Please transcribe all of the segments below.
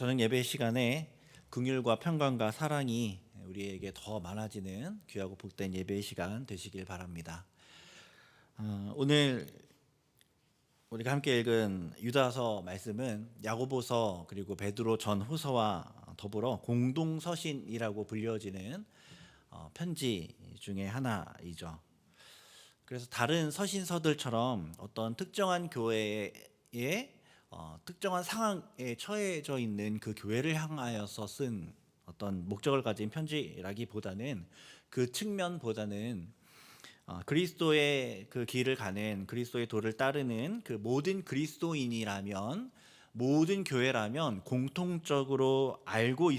저녁 예배 시간에 긍휼과 평강과 사랑이 우리에게 더 많아지는 귀하고 복된 예배 시간 되시길 바랍니다. 오늘 우리가 함께 읽은 유다서 말씀은 야고보서 그리고 베드로 전후서와 더불어 공동서신이라고 불려지는 편지 중에 하나이죠. 그래서 다른 서신서들처럼 어떤 특정한 교회에 특정한 상황에 처해져 있는 그 교회를 향하여서 쓴 어떤 목적을 가진 편지라기보다는 그 측면보다는 그리스도의 그 길을 가는 그리스도의 도를 따르는 그 모든 그리스도인이라면 모든 교회라면 공통적으로 알고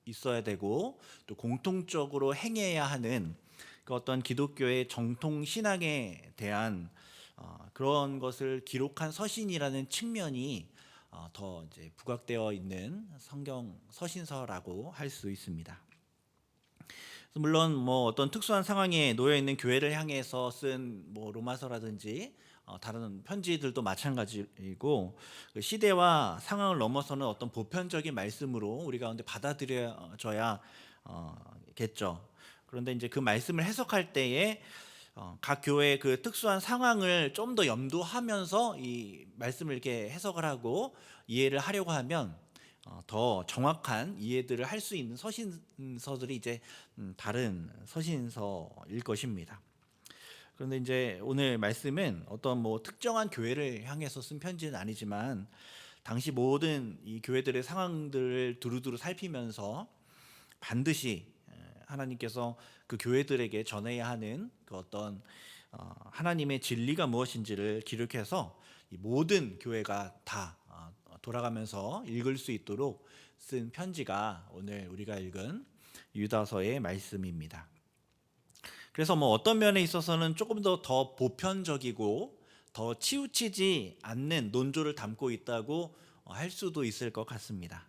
있어야 되고 또 공통적으로 행해야 하는 그 어떤 기독교의 정통 신앙에 대한 그런 것을 기록한 서신이라는 측면이 더 이제 부각되어 있는 성경 서신서라고 할 수 있습니다. 물론 뭐 어떤 특수한 상황에 놓여 있는 교회를 향해서 쓴 뭐 로마서라든지 다른 편지들도 마찬가지이고 그 시대와 상황을 넘어서는 어떤 보편적인 말씀으로 우리 가운데 받아들여져야 겠죠. 그런데 이제 그 말씀을 해석할 때에 각 교회의 그 특수한 상황을 좀 더 염두하면서 이 말씀을 이렇게 해석을 하고 이해를 하려고 하면 더 정확한 이해들을 할 수 있는 서신서들이 이제 다른 서신서일 것입니다. 그런데 이제 오늘 말씀은 어떤 뭐 특정한 교회를 향해서 쓴 편지는 아니지만 당시 모든 이 교회들의 상황들을 두루두루 살피면서 반드시 하나님께서 그 교회들에게 전해야 하는 그 어떤 하나님의 진리가 무엇인지를 기록해서 이 모든 교회가 다 돌아가면서 읽을 수 있도록 쓴 편지가 오늘 우리가 읽은 유다서의 말씀입니다. 그래서 뭐 어떤 면에 있어서는 조금 더 보편적이고 더 치우치지 않는 논조를 담고 있다고 할 수도 있을 것 같습니다.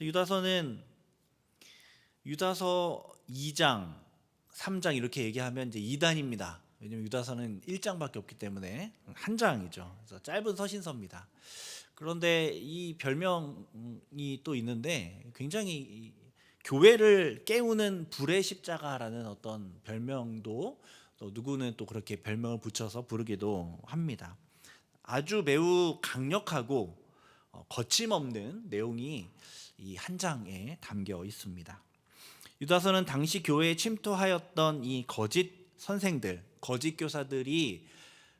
유다서 2장, 3장 이렇게 얘기하면 이제 2단입니다. 왜냐면 유다서는 1장밖에 없기 때문에 한 장이죠. 그래서 짧은 서신서입니다. 그런데 이 별명이 또 있는데 굉장히 교회를 깨우는 불의 십자가라는 어떤 별명도 또 누구는 또 그렇게 별명을 붙여서 부르기도 합니다. 아주 매우 강력하고 거침없는 내용이 이 한 장에 담겨 있습니다. 유다서는 당시 교회에 침투하였던 이 거짓 선생들, 거짓 교사들이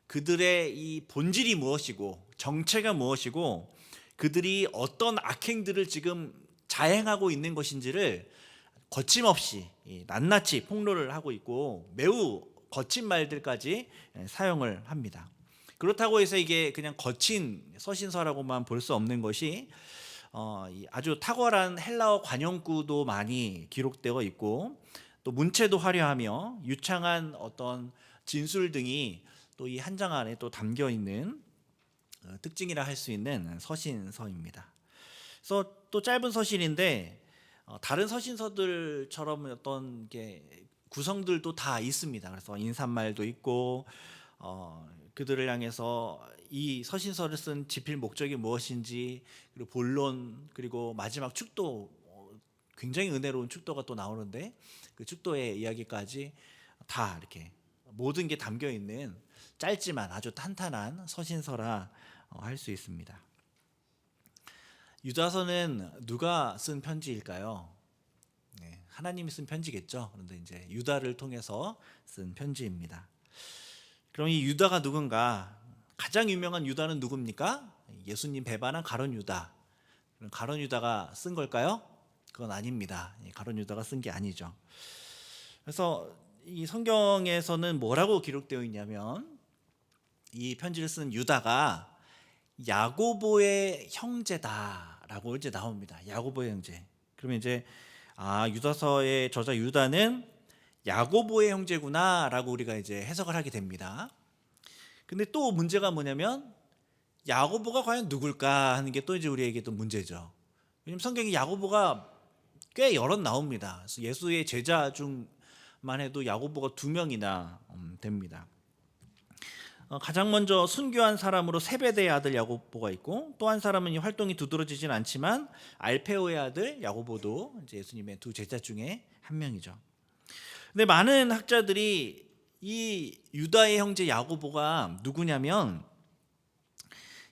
그들의 이 본질이 무엇이고 정체가 무엇이고 그들이 어떤 악행들을 지금 자행하고 있는 것인지를 거침없이 낱낱이 폭로를 하고 있고 매우 거친 말들까지 사용을 합니다. 그렇다고 해서 이게 그냥 거친 서신서라고만 볼 수 없는 것이 아주 탁월한 헬라어 관용구도 많이 기록되어 있고 또 문체도 화려하며 유창한 어떤 진술 등이 또 이 한 장 안에 또 담겨 있는 특징이라 할 수 있는 서신서입니다. 그래서 또 짧은 서신인데 다른 서신서들처럼 어떤 게 구성들도 다 있습니다. 그래서 인사말도 있고 그들을 향해서 이 서신서를 쓴 지필 목적이 무엇인지 그리고 본론 그리고 마지막 축도 굉장히 은혜로운 축도가 또 나오는데 그 축도의 이야기까지 다 이렇게 모든 게 담겨 있는 짧지만 아주 탄탄한 서신서라 할 수 있습니다. 유다서는 누가 쓴 편지일까요? 네, 하나님이 쓴 편지겠죠. 그런데 이제 유다를 통해서 쓴 편지입니다. 그럼 이 유다가 누군가? 가장 유명한 유다는 누굽니까? 예수님 배반한 가룟 유다. 그럼 가룟 유다가 쓴 걸까요? 그건 아닙니다. 가룟 유다가 쓴 게 아니죠. 그래서 이 성경에서는 뭐라고 기록되어 있냐면 이 편지를 쓴 유다가 야고보의 형제다라고 이제 나옵니다. 야고보의 형제. 그러면 이제 유다서의 저자 유다는 야고보의 형제구나라고 우리가 이제 해석을 하게 됩니다. 근데 또 문제가 뭐냐면 야고보가 과연 누굴까 하는 게 또 이제 우리에게 또 문제죠. 왜냐면 성경에 야고보가 꽤 여럿 나옵니다. 그래서 예수의 제자 중만 해도 야고보가 2명이나 됩니다. 가장 먼저 순교한 사람으로 세베대의 아들 야고보가 있고, 또 한 사람은 이 활동이 두드러지진 않지만 알페오의 아들 야고보도 이제 예수님의 두 제자 중에 한 명이죠. 근데 많은 학자들이 이 유다의 형제 야고보가 누구냐면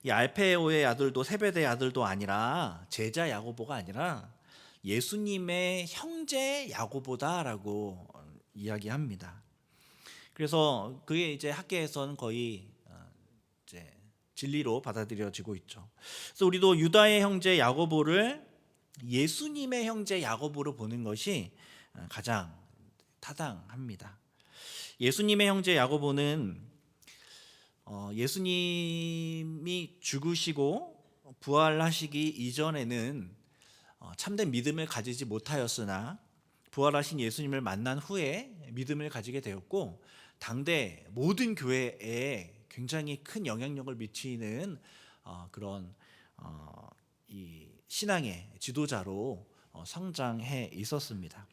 이 알페오의 아들도 세베대의 아들도 아니라 제자 야고보가 아니라 예수님의 형제 야고보다라고 이야기합니다. 그래서 그게 이제 학계에서는 거의 이제 진리로 받아들여지고 있죠. 그래서 우리도 유다의 형제 야고보를 예수님의 형제 야고보로 보는 것이 가장 타당합니다. 예수님의 형제 야고보는 예수님이 죽으시고 부활하시기 이전에는 참된 믿음을 가지지 못하였으나 부활하신 예수님을 만난 후에 믿음을 가지게 되었고, 당대 모든 교회에 굉장히 큰 영향력을 미치는 그런 이 신앙의 지도자로 성장해 있었습니다.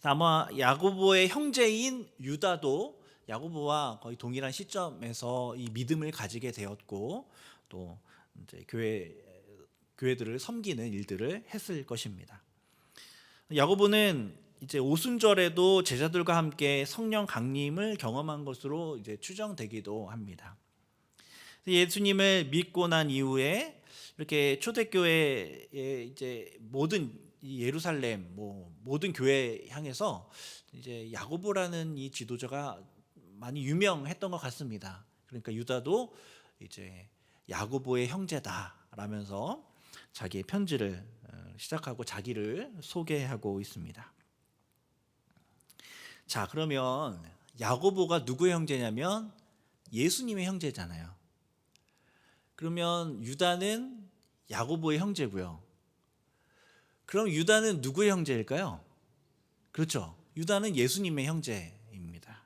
아마 야고보의 형제인 유다도 야고보와 거의 동일한 시점에서 이 믿음을 가지게 되었고, 또 이제 교회들을 섬기는 일들을 했을 것입니다. 야고보는 이제 오순절에도 제자들과 함께 성령 강림을 경험한 것으로 이제 추정되기도 합니다. 예수님을 믿고 난 이후에 이렇게 초대교회의 이제 모든 예루살렘 모든 교회 향해서 이제 야고보라는 이 지도자가 많이 유명했던 것 같습니다. 그러니까 유다도 이제 야고보의 형제다라면서 자기의 편지를 시작하고 자기를 소개하고 있습니다. 자, 그러면 야고보가 누구의 형제냐면 예수님의 형제잖아요. 그러면 유다는 야고보의 형제고요. 그럼 유다는 누구의 형제일까요? 그렇죠. 유다는 예수님의 형제입니다.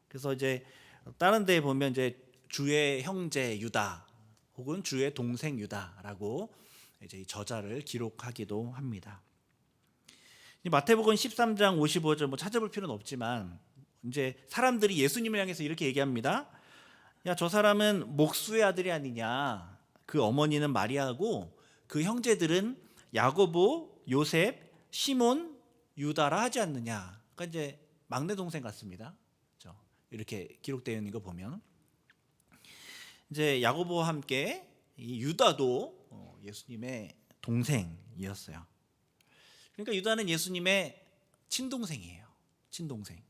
그래서 이제 다른 데에 보면 이제 주의 형제 유다 혹은 주의 동생 유다라고 이제 이 저자를 기록하기도 합니다. 마태복음 13장 55절 찾아볼 필요는 없지만 이제 사람들이 예수님을 향해서 이렇게 얘기합니다. 야, 저 사람은 목수의 아들이 아니냐? 그 어머니는 마리아고 그 형제들은 야고보, 요셉, 시몬, 유다라 하지 않느냐? 그러니까 이제 막내 동생 같습니다. 그렇죠? 이렇게 기록되어 있는 거 보면 이제 야고보와 함께 이 유다도 예수님의 동생이었어요. 그러니까 유다는 예수님의 친동생이에요. 친동생.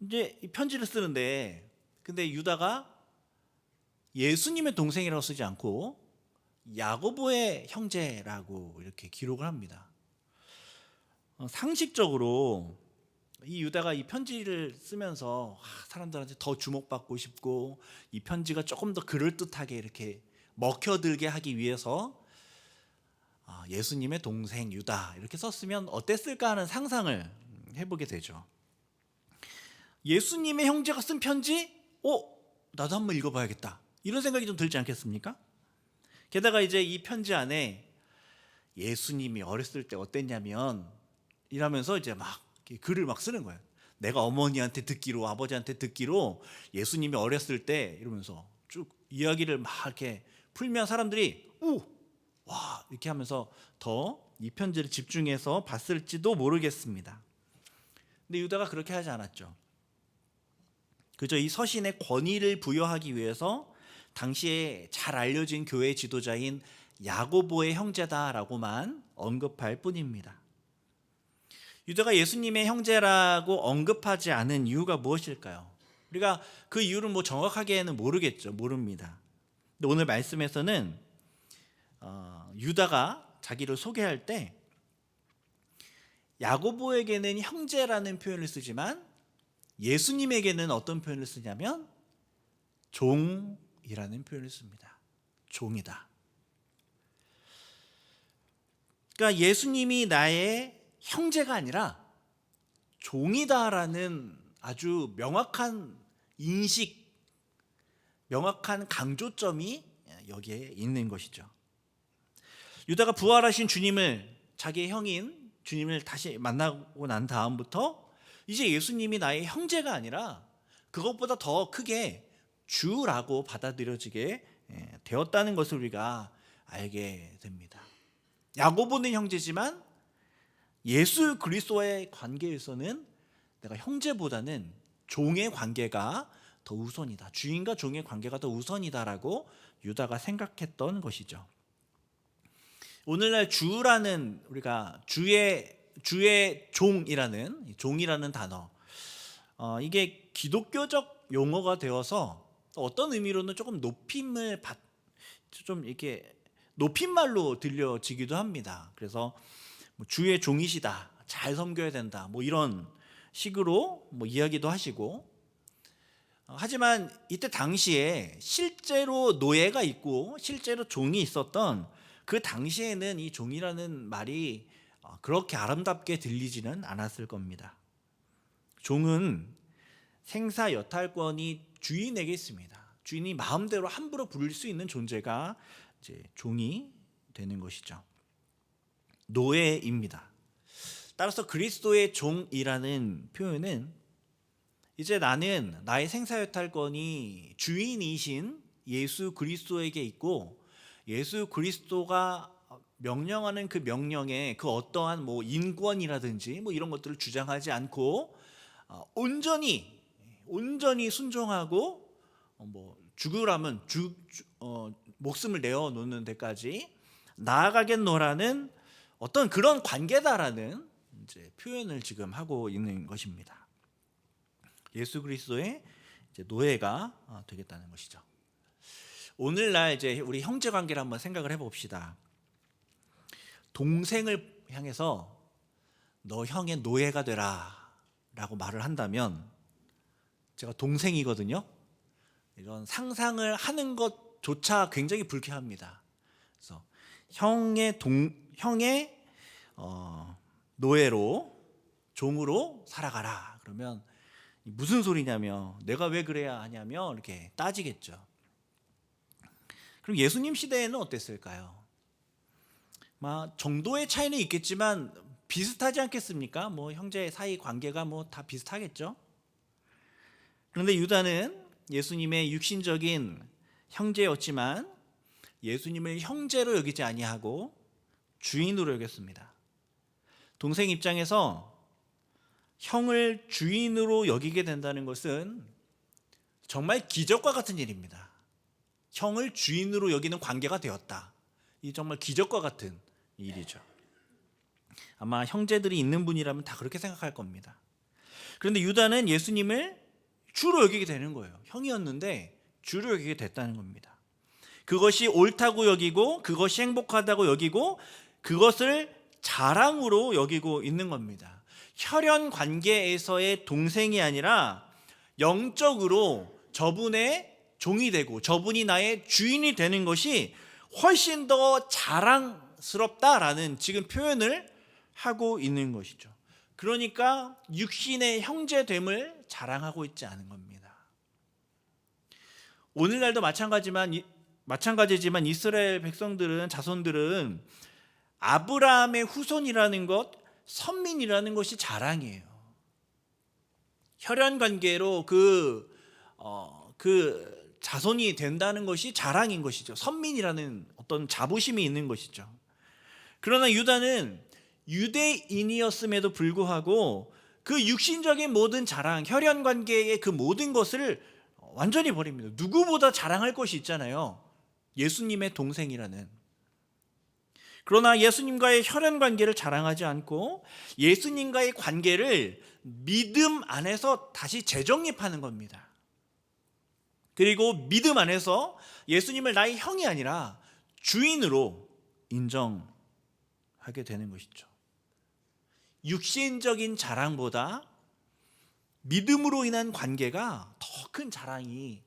이제 이 편지를 쓰는데 근데 유다가 예수님의 동생이라고 쓰지 않고 야고보의 형제라고 이렇게 기록을 합니다. 상식적으로 이 유다가 이 편지를 쓰면서 사람들한테 더 주목받고 싶고 이 편지가 조금 더 그럴듯하게 이렇게 먹혀들게 하기 위해서 예수님의 동생 유다 이렇게 썼으면 어땠을까 하는 상상을 해보게 되죠. 예수님의 형제가 쓴 편지? 나도 한번 읽어봐야겠다. 이런 생각이 좀 들지 않겠습니까? 게다가 이제 이 편지 안에 예수님이 어렸을 때 어땠냐면 이러면서 이제 막 글을 막 쓰는 거예요. 내가 어머니한테 듣기로 아버지한테 듣기로 예수님이 어렸을 때 이러면서 쭉 이야기를 막 이렇게 풀면 사람들이 와 이렇게 하면서 더 이 편지를 집중해서 봤을지도 모르겠습니다. 근데 유다가 그렇게 하지 않았죠. 그저 이 서신의 권위를 부여하기 위해서 당시에 잘 알려진 교회 지도자인 야고보의 형제다라고만 언급할 뿐입니다. 유다가 예수님의 형제라고 언급하지 않은 이유가 무엇일까요? 우리가 그 이유를 정확하게는 모릅니다. 근데 오늘 말씀에서는 유다가 자기를 소개할 때 야고보에게는 형제라는 표현을 쓰지만 예수님에게는 어떤 표현을 쓰냐면 종이라는 표현을 씁니다. 종이다. 그러니까 예수님이 나의 형제가 아니라 종이다라는 아주 명확한 인식, 명확한 강조점이 여기에 있는 것이죠. 유다가 부활하신 주님을 자기의 형인 주님을 다시 만나고 난 다음부터 이제 예수님이 나의 형제가 아니라 그것보다 더 크게 주라고 받아들여지게 되었다는 것을 우리가 알게 됩니다. 야고보는 형제지만 예수 그리스도와의 관계에서는 내가 형제보다는 종의 관계가 더 우선이다. 주인과 종의 관계가 더 우선이다라고 유다가 생각했던 것이죠. 오늘날 주라는 우리가 주의 종이라는 단어, 이게 기독교적 용어가 되어서 어떤 의미로는 조금 이렇게 높임말로 들려지기도 합니다. 그래서 주의 종이시다, 잘 섬겨야 된다, 이런 식으로 이야기도 하시고, 하지만 이때 당시에 실제로 노예가 있고 실제로 종이 있었던 그 당시에는 이 종이라는 말이 그렇게 아름답게 들리지는 않았을 겁니다. 종은 생사 여탈권이 주인에게 있습니다. 주인이 마음대로 함부로 부릴 수 있는 존재가 이제 종이 되는 것이죠. 노예입니다. 따라서 그리스도의 종이라는 표현은 이제 나는 나의 생사 여탈권이 주인이신 예수 그리스도에게 있고, 예수 그리스도가 명령하는 그 명령에 그 어떠한 인권이라든지 이런 것들을 주장하지 않고 온전히 순종하고 죽으라면 목숨을 내어놓는 데까지 나아가겠노라는 어떤 그런 관계다라는 이제 표현을 지금 하고 있는 것입니다. 예수 그리스도의 이제 노예가 되겠다는 것이죠. 오늘날 이제 우리 형제 관계를 한번 생각을 해봅시다. 동생을 향해서 너 형의 노예가 되라라고 말을 한다면, 제가 동생이거든요. 이런 상상을 하는 것조차 굉장히 불쾌합니다. 그래서 형의 노예로, 종으로 살아가라. 그러면 무슨 소리냐며, 내가 왜 그래야 하냐며 이렇게 따지겠죠. 그럼 예수님 시대에는 어땠을까요? 정도의 차이는 있겠지만 비슷하지 않겠습니까? 형제 사이 관계가 다 비슷하겠죠. 그런데 유다는 예수님의 육신적인 형제였지만 예수님을 형제로 여기지 아니하고 주인으로 여겼습니다. 동생 입장에서 형을 주인으로 여기게 된다는 것은 정말 기적과 같은 일입니다. 형을 주인으로 여기는 관계가 되었다. 이 정말 기적과 같은 일이죠. 아마 형제들이 있는 분이라면 다 그렇게 생각할 겁니다. 그런데 유다는 예수님을 주로 여기게 되는 거예요. 형이었는데 주로 여기게 됐다는 겁니다. 그것이 옳다고 여기고, 그것이 행복하다고 여기고, 그것을 자랑으로 여기고 있는 겁니다. 혈연 관계에서의 동생이 아니라 영적으로 저분의 종이 되고 저분이 나의 주인이 되는 것이 훨씬 더 자랑스럽다라는 지금 표현을 하고 있는 것이죠. 그러니까 육신의 형제됨을 자랑하고 있지 않은 겁니다. 오늘날도 마찬가지지만 이스라엘 백성들은, 자손들은 아브라함의 후손이라는 것, 선민이라는 것이 자랑이에요. 혈연 관계로 그 자손이 된다는 것이 자랑인 것이죠. 선민이라는 어떤 자부심이 있는 것이죠. 그러나 유다는 유대인이었음에도 불구하고 그 육신적인 모든 자랑, 혈연 관계의 그 모든 것을 완전히 버립니다. 누구보다 자랑할 것이 있잖아요. 예수님의 동생이라는. 그러나 예수님과의 혈연 관계를 자랑하지 않고 예수님과의 관계를 믿음 안에서 다시 재정립하는 겁니다. 그리고 믿음 안에서 예수님을 나의 형이 아니라 주인으로 인정하게 되는 것이죠. 육신적인 자랑보다 믿음으로 인한 관계가 더 큰 자랑이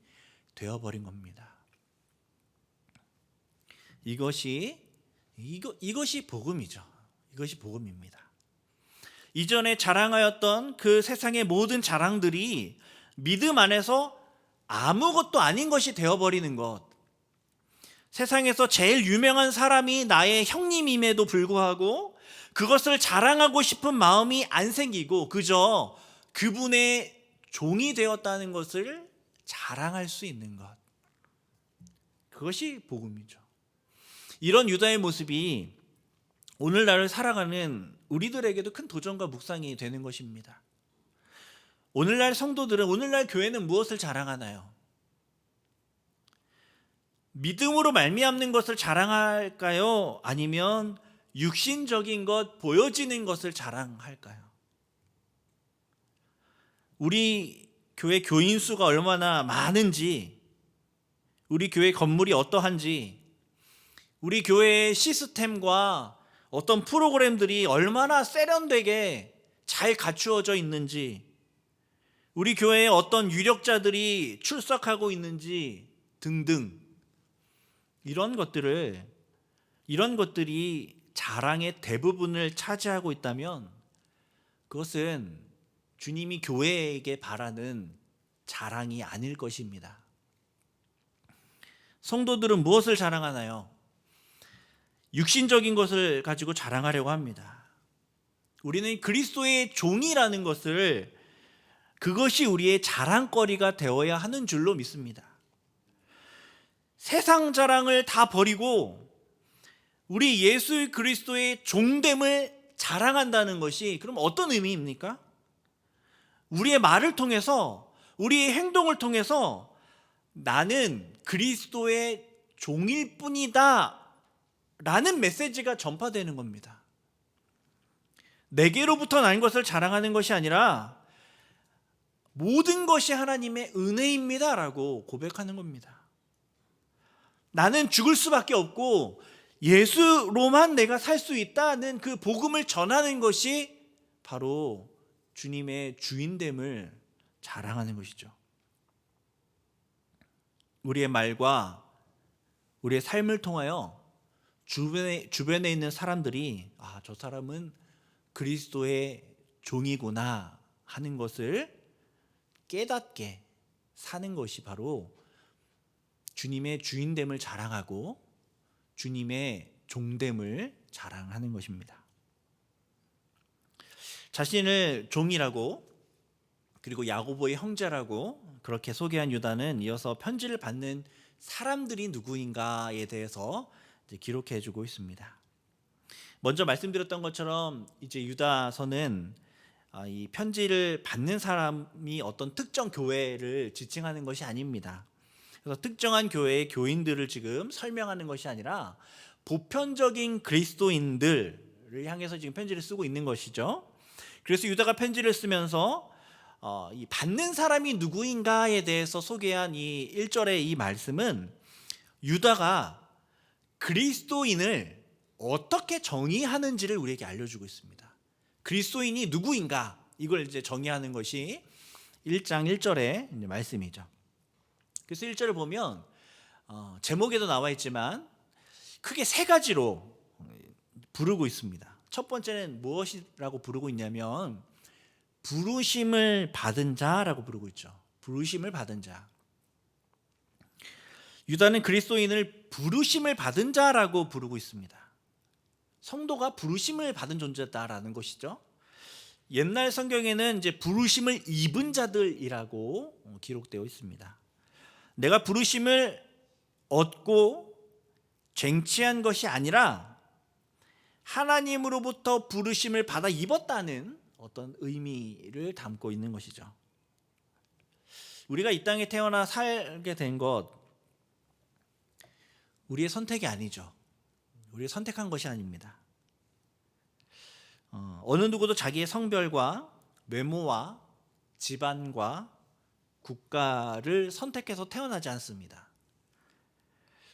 되어버린 겁니다. 이것이 복음이죠. 이것이 복음입니다. 이전에 자랑하였던 그 세상의 모든 자랑들이 믿음 안에서 아무것도 아닌 것이 되어버리는 것. 세상에서 제일 유명한 사람이 나의 형님임에도 불구하고 그것을 자랑하고 싶은 마음이 안 생기고 그저 그분의 종이 되었다는 것을 자랑할 수 있는 것, 그것이 복음이죠. 이런 유다의 모습이 오늘날을 살아가는 우리들에게도 큰 도전과 묵상이 되는 것입니다. 오늘날 성도들은, 오늘날 교회는 무엇을 자랑하나요? 믿음으로 말미암는 것을 자랑할까요? 아니면 육신적인 것, 보여지는 것을 자랑할까요? 우리 교회 교인 수가 얼마나 많은지, 우리 교회 건물이 어떠한지, 우리 교회의 시스템과 어떤 프로그램들이 얼마나 세련되게 잘 갖추어져 있는지, 우리 교회에 어떤 유력자들이 출석하고 있는지 등등, 이런 것들이 자랑의 대부분을 차지하고 있다면 그것은 주님이 교회에게 바라는 자랑이 아닐 것입니다. 성도들은 무엇을 자랑하나요? 육신적인 것을 가지고 자랑하려고 합니다. 우리는 그리스도의 종이라는 것을, 그것이 우리의 자랑거리가 되어야 하는 줄로 믿습니다. 세상 자랑을 다 버리고 우리 예수 그리스도의 종됨을 자랑한다는 것이 그럼 어떤 의미입니까? 우리의 말을 통해서, 우리의 행동을 통해서 나는 그리스도의 종일 뿐이다 라는 메시지가 전파되는 겁니다. 내게로부터 난 것을 자랑하는 것이 아니라 모든 것이 하나님의 은혜입니다 라고 고백하는 겁니다. 나는 죽을 수밖에 없고 예수로만 내가 살 수 있다는 그 복음을 전하는 것이 바로 주님의 주인됨을 자랑하는 것이죠. 우리의 말과 우리의 삶을 통하여 주변에 있는 사람들이 저 사람은 그리스도의 종이구나 하는 것을 깨닫게 사는 것이 바로 주님의 주인됨을 자랑하고 주님의 종됨을 자랑하는 것입니다. 자신을 종이라고, 그리고 야고보의 형제라고 그렇게 소개한 유다는 이어서 편지를 받는 사람들이 누구인가에 대해서 기록해 주고 있습니다. 먼저 말씀드렸던 것처럼 이제 유다서는 이 편지를 받는 사람이 어떤 특정 교회를 지칭하는 것이 아닙니다. 그래서 특정한 교회의 교인들을 지금 설명하는 것이 아니라 보편적인 그리스도인들을 향해서 지금 편지를 쓰고 있는 것이죠. 그래서 유다가 편지를 쓰면서 이 받는 사람이 누구인가에 대해서 소개한 이 1절의 이 말씀은 유다가 그리스도인을 어떻게 정의하는지를 우리에게 알려주고 있습니다. 그리스도인이 누구인가, 이걸 이제 정의하는 것이 1장 1절의 말씀이죠. 그래서 1절을 보면 제목에도 나와 있지만 크게 세 가지로 부르고 있습니다. 첫 번째는 무엇이라고 부르고 있냐면 부르심을 받은 자라고 부르고 있죠. 부르심을 받은 자. 유다는 그리스도인을 부르심을 받은 자라고 부르고 있습니다. 성도가 부르심을 받은 존재다라는 것이죠. 옛날 성경에는 이제 부르심을 입은 자들이라고 기록되어 있습니다. 내가 부르심을 얻고 쟁취한 것이 아니라 하나님으로부터 부르심을 받아 입었다는 어떤 의미를 담고 있는 것이죠. 우리가 이 땅에 태어나 살게 된 것, 우리의 선택이 아니죠. 우리가 선택한 것이 아닙니다. 어느 누구도 자기의 성별과 외모와 집안과 국가를 선택해서 태어나지 않습니다.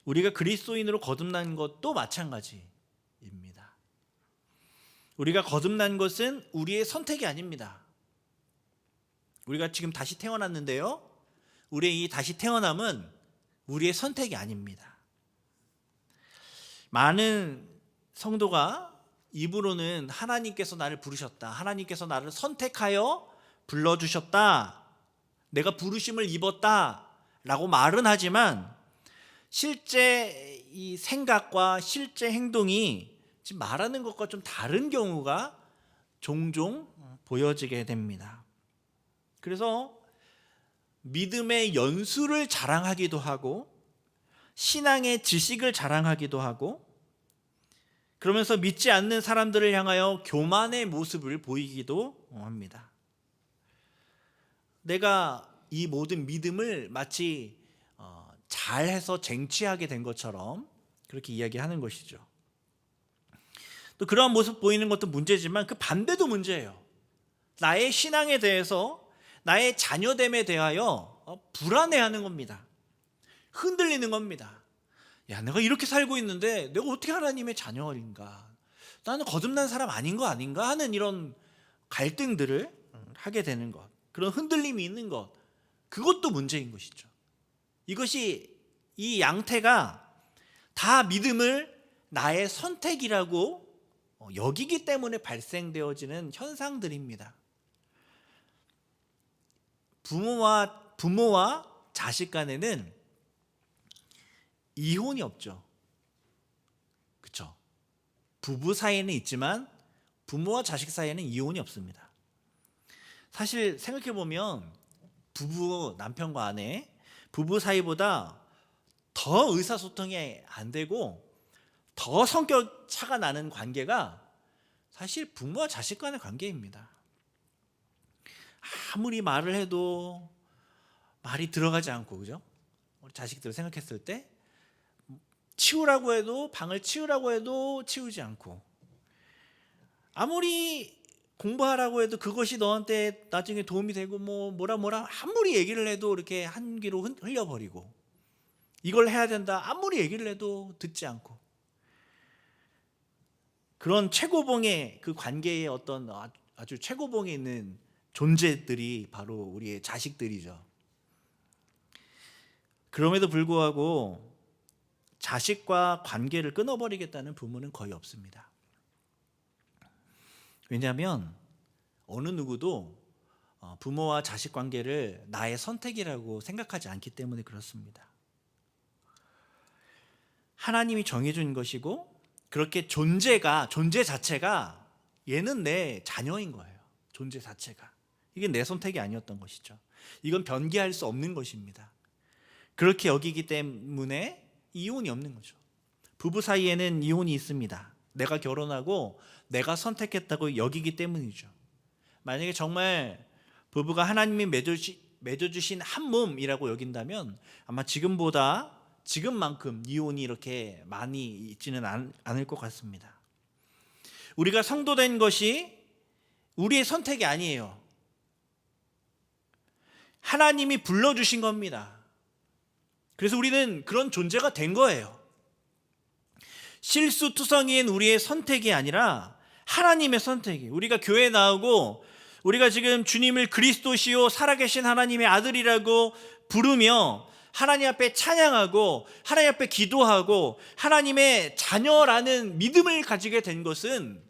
우리가 그리스도인으로 거듭난 것도 마찬가지입니다. 우리가 거듭난 것은 우리의 선택이 아닙니다. 우리가 지금 다시 태어났는데요, 우리의 이 다시 태어남은 우리의 선택이 아닙니다. 많은 성도가 입으로는 하나님께서 나를 부르셨다, 하나님께서 나를 선택하여 불러주셨다, 내가 부르심을 입었다 라고 말은 하지만 실제 이 생각과 실제 행동이 지금 말하는 것과 좀 다른 경우가 종종 보여지게 됩니다. 그래서 믿음의 연수를 자랑하기도 하고 신앙의 지식을 자랑하기도 하고 그러면서 믿지 않는 사람들을 향하여 교만의 모습을 보이기도 합니다. 내가 이 모든 믿음을 마치 잘해서 쟁취하게 된 것처럼 그렇게 이야기하는 것이죠. 또 그러한 모습 보이는 것도 문제지만 그 반대도 문제예요. 나의 신앙에 대해서, 나의 자녀됨에 대하여 불안해하는 겁니다. 흔들리는 겁니다. 야, 내가 이렇게 살고 있는데 내가 어떻게 하나님의 자녀인가? 나는 거듭난 사람 아닌 거 아닌가? 하는 이런 갈등들을 하게 되는 것, 그런 흔들림이 있는 것, 그것도 문제인 것이죠. 이 양태가 다 믿음을 나의 선택이라고 여기기 때문에 발생되어지는 현상들입니다. 부모와 자식 간에는 이혼이 없죠. 그렇죠? 부부 사이에는 있지만 부모와 자식 사이에는 이혼이 없습니다. 사실 생각해 보면 남편과 아내 부부 사이보다 더 의사소통이 안 되고 더 성격 차가 나는 관계가 사실 부모와 자식 간의 관계입니다. 아무리 말을 해도 말이 들어가지 않고, 그죠? 우리 자식들을 생각했을 때 치우라고 해도, 방을 치우라고 해도 치우지 않고, 아무리 공부하라고 해도 그것이 너한테 나중에 도움이 되고 뭐라 아무리 얘기를 해도 이렇게 한 귀로 흘려버리고, 이걸 해야 된다 아무리 얘기를 해도 듣지 않고, 그런 최고봉의 그 관계의 어떤 아주 최고봉에 있는 존재들이 바로 우리의 자식들이죠. 그럼에도 불구하고 자식과 관계를 끊어버리겠다는 부모는 거의 없습니다. 왜냐하면 어느 누구도 부모와 자식 관계를 나의 선택이라고 생각하지 않기 때문에 그렇습니다. 하나님이 정해준 것이고, 그렇게 존재 자체가 얘는 내 자녀인 거예요. 존재 자체가. 이게 내 선택이 아니었던 것이죠. 이건 변기할 수 없는 것입니다. 그렇게 여기기 때문에 이혼이 없는 거죠. 부부 사이에는 이혼이 있습니다. 내가 결혼하고 내가 선택했다고 여기기 때문이죠. 만약에 정말 부부가 하나님이 맺어주신 한 몸이라고 여긴다면 아마 지금만큼 이혼이 이렇게 많이 있지는 않을 것 같습니다. 우리가 성도된 것이 우리의 선택이 아니에요. 하나님이 불러주신 겁니다. 그래서 우리는 그런 존재가 된 거예요. 실수투성이인 우리의 선택이 아니라 하나님의 선택이에요. 우리가 교회에 나오고 우리가 지금 주님을 그리스도시요 살아계신 하나님의 아들이라고 부르며 하나님 앞에 찬양하고 하나님 앞에 기도하고 하나님의 자녀라는 믿음을 가지게 된 것은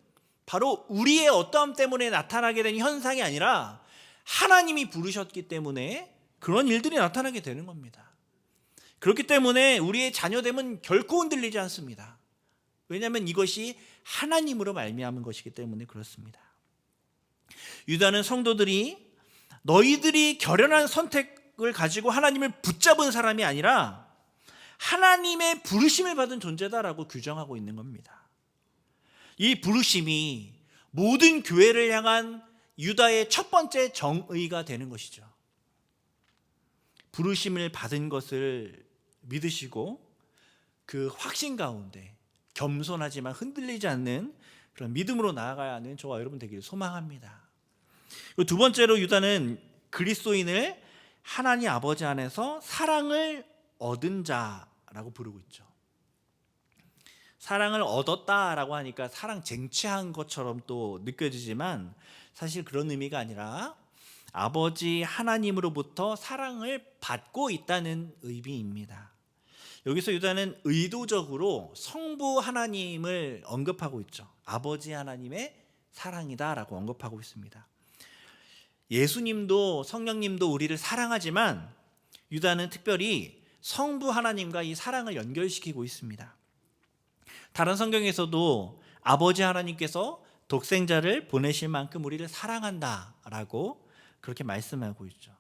바로 우리의 어떠함 때문에 나타나게 된 현상이 아니라 하나님이 부르셨기 때문에 그런 일들이 나타나게 되는 겁니다. 그렇기 때문에 우리의 자녀됨은 결코 흔들리지 않습니다. 왜냐하면 이것이 하나님으로 말미암은 것이기 때문에 그렇습니다. 유다는 성도들이 너희들이 결연한 선택을 가지고 하나님을 붙잡은 사람이 아니라 하나님의 부르심을 받은 존재다라고 규정하고 있는 겁니다. 이 부르심이 모든 교회를 향한 유다의 첫 번째 정의가 되는 것이죠. 부르심을 받은 것을 믿으시고 그 확신 가운데 겸손하지만 흔들리지 않는 그런 믿음으로 나아가야 하는 저와 여러분 되기를 소망합니다. 그리고 두 번째로 유다는 그리스도인을 하나님 아버지 안에서 사랑을 얻은 자라고 부르고 있죠. 사랑을 얻었다라고 하니까 사랑 쟁취한 것처럼 또 느껴지지만 사실 그런 의미가 아니라 아버지 하나님으로부터 사랑을 받고 있다는 의미입니다. 여기서 유다는 의도적으로 성부 하나님을 언급하고 있죠. 아버지 하나님의 사랑이다라고 언급하고 있습니다. 예수님도 성령님도 우리를 사랑하지만 유다는 특별히 성부 하나님과 이 사랑을 연결시키고 있습니다. 다른 성경에서도 아버지 하나님께서 독생자를 보내실 만큼 우리를 사랑한다라고 그렇게 말씀하고 있죠.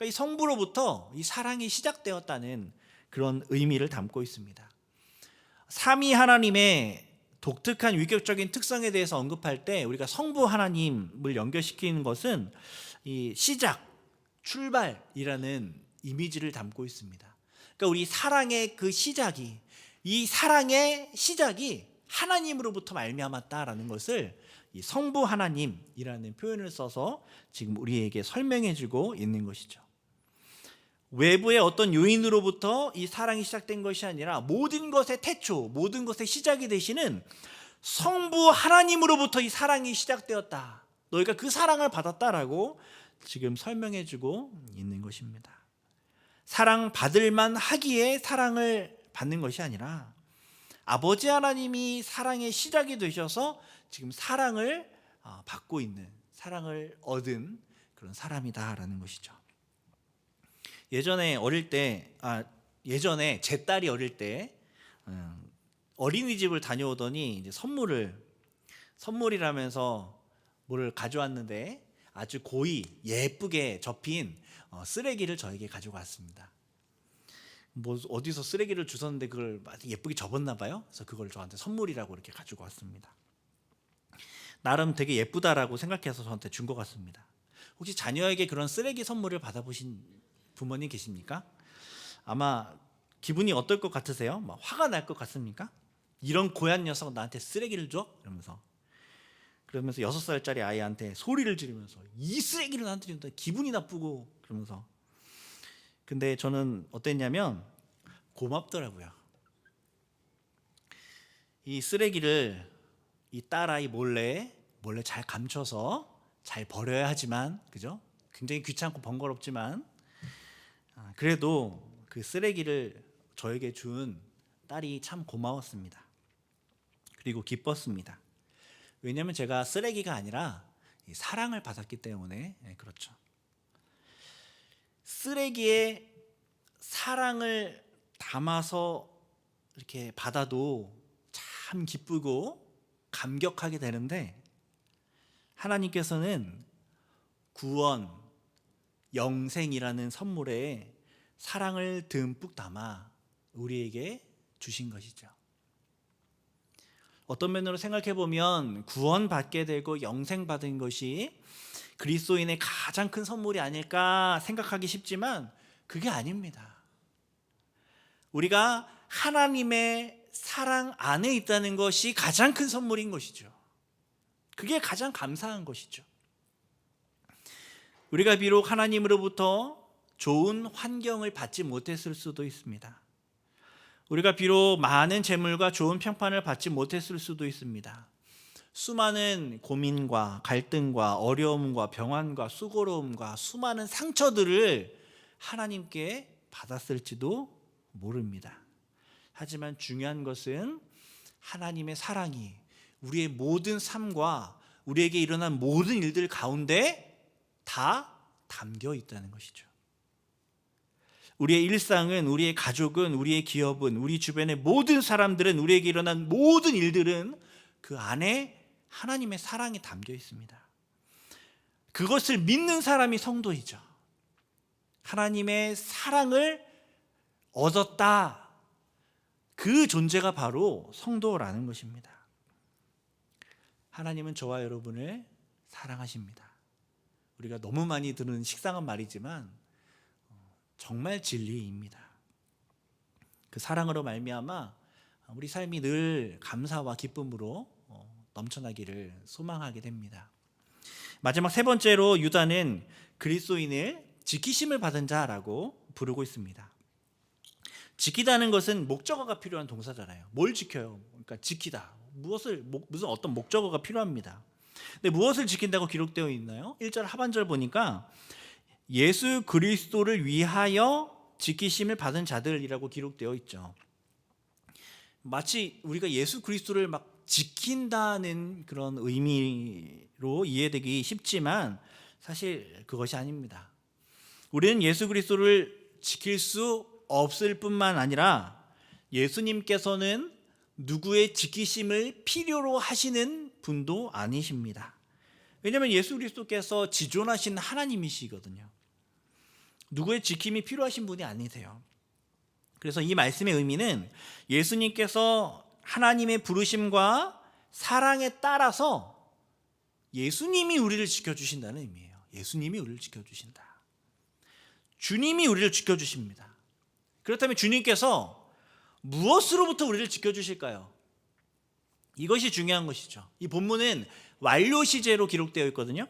그러니까 이 성부로부터 이 사랑이 시작되었다는 그런 의미를 담고 있습니다. 삼위 하나님의 독특한 위격적인 특성에 대해서 언급할 때 우리가 성부 하나님을 연결시키는 것은 이 시작, 출발이라는 이미지를 담고 있습니다. 그러니까 우리 사랑의 그 시작이, 이 사랑의 시작이 하나님으로부터 말미암았다라는 것을 이 성부 하나님이라는 표현을 써서 지금 우리에게 설명해 주고 있는 것이죠. 외부의 어떤 요인으로부터 이 사랑이 시작된 것이 아니라 모든 것의 태초, 모든 것의 시작이 되시는 성부 하나님으로부터 이 사랑이 시작되었다. 너희가 그 사랑을 받았다라고 지금 설명해 주고 있는 것입니다. 사랑 받을만 하기에 사랑을 받는 것이 아니라 아버지 하나님이 사랑의 시작이 되셔서 지금 사랑을 받고 있는, 사랑을 얻은 그런 사람이다라는 것이죠. 예전에 제 딸이 어릴 때 어린이집을 다녀오더니 이제 선물이라면서 뭐를 가져왔는데 아주 고이 예쁘게 접힌 쓰레기를 저에게 가지고 왔습니다. 뭐 어디서 쓰레기를 주웠는데 그걸 예쁘게 접었나 봐요. 그래서 그걸 저한테 선물이라고 이렇게 가지고 왔습니다. 나름 되게 예쁘다라고 생각해서 저한테 준 것 같습니다. 혹시 자녀에게 그런 쓰레기 선물을 받아보신 부모님 계십니까? 아마 기분이 어떨 것 같으세요? 막 화가 날 것 같습니까? 이런 고얀 녀석 나한테 쓰레기를 줘? 그러면서 6살짜리 아이한테 소리를 지르면서 이 쓰레기를 나한테 준다, 기분이 나쁘고 그러면서. 근데 저는 어땠냐면 고맙더라고요. 이 쓰레기를 이 딸아이 몰래 잘 감춰서 잘 버려야 하지만, 그죠? 굉장히 귀찮고 번거롭지만 그래도 그 쓰레기를 저에게 준 딸이 참 고마웠습니다. 그리고 기뻤습니다. 왜냐하면 제가 쓰레기가 아니라 사랑을 받았기 때문에 그렇죠. 쓰레기에 사랑을 담아서 이렇게 받아도 참 기쁘고 감격하게 되는데, 하나님께서는 구원, 영생이라는 선물에 사랑을 듬뿍 담아 우리에게 주신 것이죠. 어떤 면으로 생각해 보면 구원받게 되고 영생받은 것이 그리스도인의 가장 큰 선물이 아닐까 생각하기 쉽지만 그게 아닙니다. 우리가 하나님의 사랑 안에 있다는 것이 가장 큰 선물인 것이죠. 그게 가장 감사한 것이죠. 우리가 비록 하나님으로부터 좋은 환경을 받지 못했을 수도 있습니다. 우리가 비록 많은 재물과 좋은 평판을 받지 못했을 수도 있습니다. 수많은 고민과 갈등과 어려움과 병환과 수고로움과 수많은 상처들을 하나님께 받았을지도 모릅니다. 하지만 중요한 것은 하나님의 사랑이 우리의 모든 삶과 우리에게 일어난 모든 일들 가운데 다 담겨 있다는 것이죠. 우리의 일상은, 우리의 가족은, 우리의 기업은, 우리 주변의 모든 사람들은, 우리에게 일어난 모든 일들은 그 안에 하나님의 사랑이 담겨 있습니다. 그것을 믿는 사람이 성도이죠. 하나님의 사랑을 얻었다. 그 존재가 바로 성도라는 것입니다. 하나님은 저와 여러분을 사랑하십니다. 우리가 너무 많이 듣는 식상한 말이지만 정말 진리입니다. 그 사랑으로 말미암아 우리 삶이 늘 감사와 기쁨으로 넘쳐나기를 소망하게 됩니다. 마지막 세 번째로 유다는 그리스도인을 지키심을 받은 자라고 부르고 있습니다. 지키다는 것은 목적어가 필요한 동사잖아요. 뭘 지켜요? 그러니까 지키다. 무슨 어떤 목적어가 필요합니다. 근데 무엇을 지킨다고 기록되어 있나요? 1절 하반절 보니까 예수 그리스도를 위하여 지키심을 받은 자들이라고 기록되어 있죠. 마치 우리가 예수 그리스도를 막 지킨다는 그런 의미로 이해되기 쉽지만 사실 그것이 아닙니다. 우리는 예수 그리스도를 지킬 수 없을 뿐만 아니라 예수님께서는 누구의 지키심을 필요로 하시는 분도 아니십니다. 왜냐하면 예수 그리스도께서 지존하신 하나님이시거든요. 누구의 지킴이 필요하신 분이 아니세요. 그래서 이 말씀의 의미는 예수님께서 하나님의 부르심과 사랑에 따라서 예수님이 우리를 지켜주신다는 의미예요. 예수님이 우리를 지켜주신다. 주님이 우리를 지켜주십니다. 그렇다면 주님께서 무엇으로부터 우리를 지켜주실까요? 이것이 중요한 것이죠. 이 본문은 완료 시제로 기록되어 있거든요.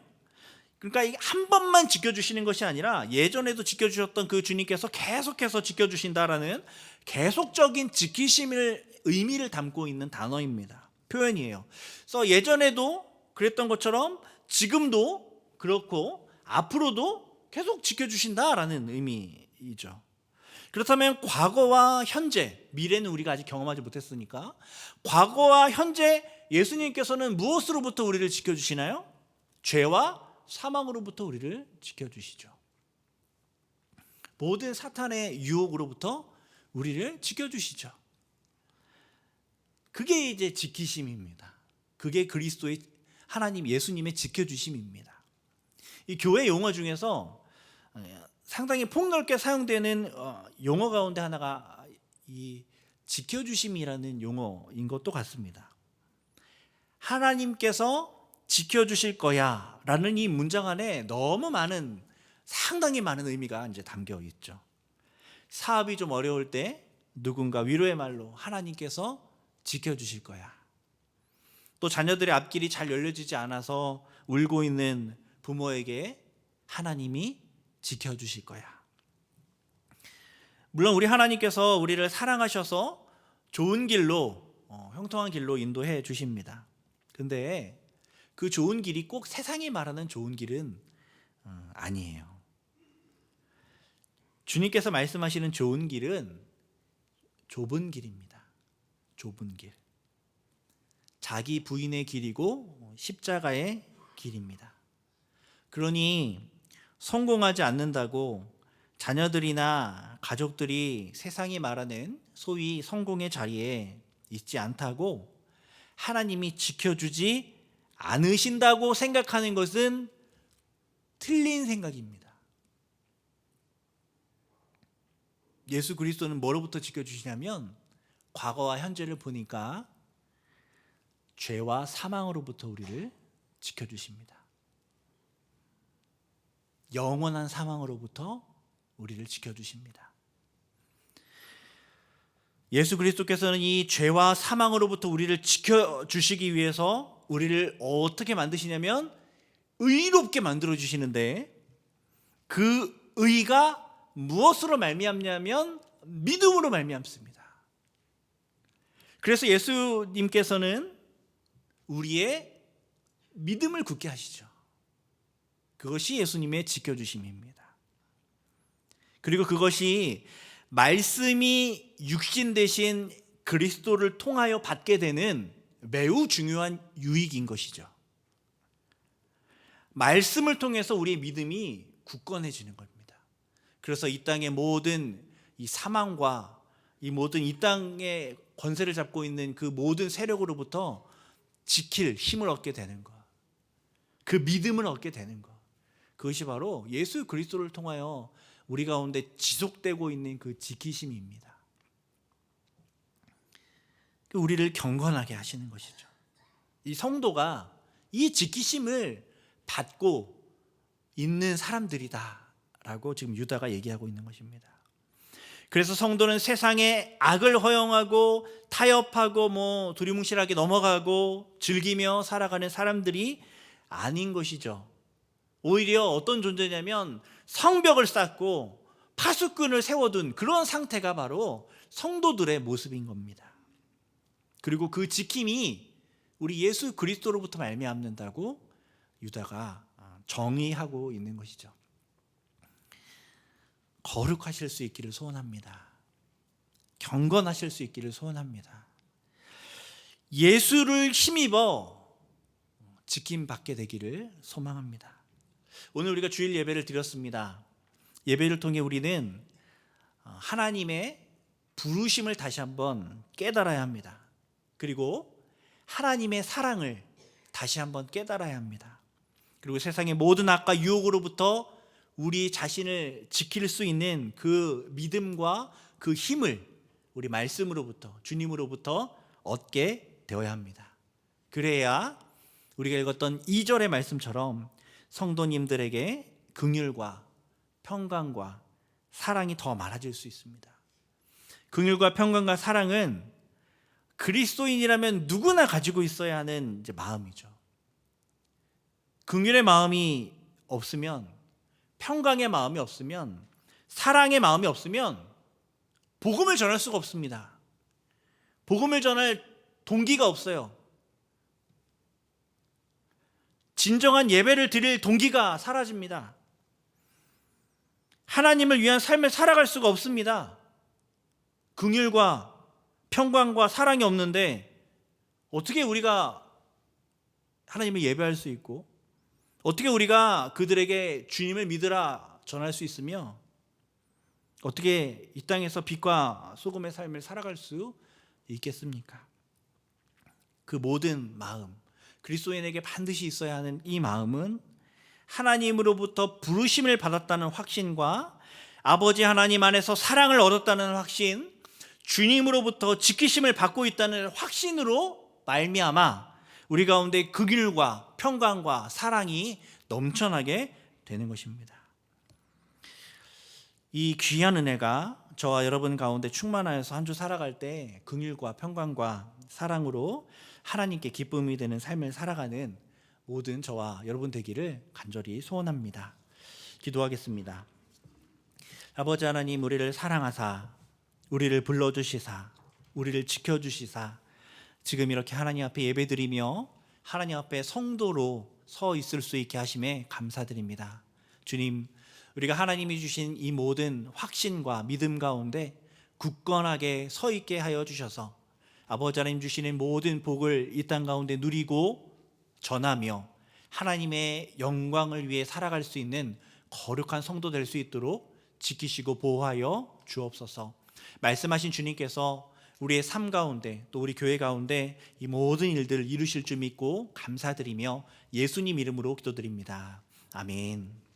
그러니까 한 번만 지켜주시는 것이 아니라 예전에도 지켜주셨던 그 주님께서 계속해서 지켜주신다라는 계속적인 지키심을 의미를 담고 있는 단어입니다. 표현이에요. 그래서 예전에도 그랬던 것처럼 지금도 그렇고 앞으로도 계속 지켜주신다라는 의미이죠. 그렇다면 과거와 현재, 미래는 우리가 아직 경험하지 못했으니까 과거와 현재 예수님께서는 무엇으로부터 우리를 지켜주시나요? 죄와 사망으로부터 우리를 지켜주시죠. 모든 사탄의 유혹으로부터 우리를 지켜주시죠. 그게 이제 지키심입니다. 그게 그리스도의 하나님 예수님의 지켜주심입니다. 이 교회 용어 중에서 상당히 폭넓게 사용되는 용어 가운데 하나가 이 지켜주심이라는 용어인 것도 같습니다. 하나님께서 지켜주실 거야 라는 이 문장 안에 너무 많은, 상당히 많은 의미가 이제 담겨 있죠. 사업이 좀 어려울 때 누군가 위로의 말로 하나님께서 지켜주실 거야. 또 자녀들의 앞길이 잘 열려지지 않아서 울고 있는 부모에게 하나님이 지켜주실 거야. 물론 우리 하나님께서 우리를 사랑하셔서 좋은 길로, 형통한 길로 인도해 주십니다. 근데 그 좋은 길이 꼭 세상이 말하는 좋은 길은 아니에요. 주님께서 말씀하시는 좋은 길은 좁은 길입니다. 좁은 길. 자기 부인의 길이고 십자가의 길입니다. 그러니 성공하지 않는다고 자녀들이나 가족들이 세상이 말하는 소위 성공의 자리에 있지 않다고 하나님이 지켜주지 않으신다고 생각하는 것은 틀린 생각입니다. 예수 그리스도는 뭐로부터 지켜주시냐면 과거와 현재를 보니까 죄와 사망으로부터 우리를 지켜주십니다. 영원한 사망으로부터 우리를 지켜주십니다. 예수 그리스도께서는 이 죄와 사망으로부터 우리를 지켜주시기 위해서 우리를 어떻게 만드시냐면 의롭게 만들어주시는데, 그 의가 무엇으로 말미암냐면 믿음으로 말미암습니다. 그래서 예수님께서는 우리의 믿음을 굳게 하시죠. 그것이 예수님의 지켜주심입니다. 그리고 그것이 말씀이 육신 되신 그리스도를 통하여 받게 되는 매우 중요한 유익인 것이죠. 말씀을 통해서 우리의 믿음이 굳건해지는 겁니다. 그래서 이 땅의 모든 이 사망과 이 모든 이 땅의 권세를 잡고 있는 그 모든 세력으로부터 지킬 힘을 얻게 되는 것, 그 믿음을 얻게 되는 것, 그것이 바로 예수 그리스도를 통하여 우리 가운데 지속되고 있는 그 지키심입니다. 우리를 경건하게 하시는 것이죠. 이 성도가 이 지키심을 받고 있는 사람들이다라고 지금 유다가 얘기하고 있는 것입니다. 그래서 성도는 세상의 악을 허용하고 타협하고 두리뭉실하게 넘어가고 즐기며 살아가는 사람들이 아닌 것이죠. 오히려 어떤 존재냐면 성벽을 쌓고 파수꾼을 세워둔 그런 상태가 바로 성도들의 모습인 겁니다. 그리고 그 지킴이 우리 예수 그리스도로부터 말미암는다고 유다가 정의하고 있는 것이죠. 거룩하실 수 있기를 소원합니다. 경건하실 수 있기를 소원합니다. 예수를 힘입어 지킴받게 되기를 소망합니다. 오늘 우리가 주일 예배를 드렸습니다. 예배를 통해 우리는 하나님의 부르심을 다시 한번 깨달아야 합니다. 그리고 하나님의 사랑을 다시 한번 깨달아야 합니다. 그리고 세상의 모든 악과 유혹으로부터 우리 자신을 지킬 수 있는 그 믿음과 그 힘을 우리 말씀으로부터, 주님으로부터 얻게 되어야 합니다. 그래야 우리가 읽었던 2절의 말씀처럼 성도님들에게 긍휼과 평강과 사랑이 더 많아질 수 있습니다. 긍휼과 평강과 사랑은 그리스도인이라면 누구나 가지고 있어야 하는 마음이죠. 긍휼의 마음이 없으면, 평강의 마음이 없으면, 사랑의 마음이 없으면 복음을 전할 수가 없습니다. 복음을 전할 동기가 없어요. 진정한 예배를 드릴 동기가 사라집니다. 하나님을 위한 삶을 살아갈 수가 없습니다. 긍휼과 평강과 사랑이 없는데 어떻게 우리가 하나님을 예배할 수 있고, 어떻게 우리가 그들에게 주님을 믿으라 전할 수 있으며, 어떻게 이 땅에서 빛과 소금의 삶을 살아갈 수 있겠습니까? 그 모든 마음, 그리스도인에게 반드시 있어야 하는 이 마음은 하나님으로부터 부르심을 받았다는 확신과 아버지 하나님 안에서 사랑을 얻었다는 확신, 주님으로부터 지키심을 받고 있다는 확신으로 말미암아 우리 가운데 긍휼과 평강과 사랑이 넘쳐나게 되는 것입니다. 이 귀한 은혜가 저와 여러분 가운데 충만하여서 한 주 살아갈 때 긍휼과 평강과 사랑으로 하나님께 기쁨이 되는 삶을 살아가는 모든 저와 여러분 되기를 간절히 소원합니다. 기도하겠습니다. 아버지 하나님, 우리를 사랑하사 우리를 불러주시사 우리를 지켜주시사 지금 이렇게 하나님 앞에 예배드리며 하나님 앞에 성도로 서 있을 수 있게 하심에 감사드립니다. 주님, 우리가 하나님이 주신 이 모든 확신과 믿음 가운데 굳건하게 서 있게 하여 주셔서 아버지 하나님 주시는 모든 복을 이 땅 가운데 누리고 전하며 하나님의 영광을 위해 살아갈 수 있는 거룩한 성도 될 수 있도록 지키시고 보호하여 주옵소서. 말씀하신 주님께서 우리의 삶 가운데 또 우리 교회 가운데 이 모든 일들을 이루실 줄 믿고 감사드리며 예수님 이름으로 기도드립니다. 아멘.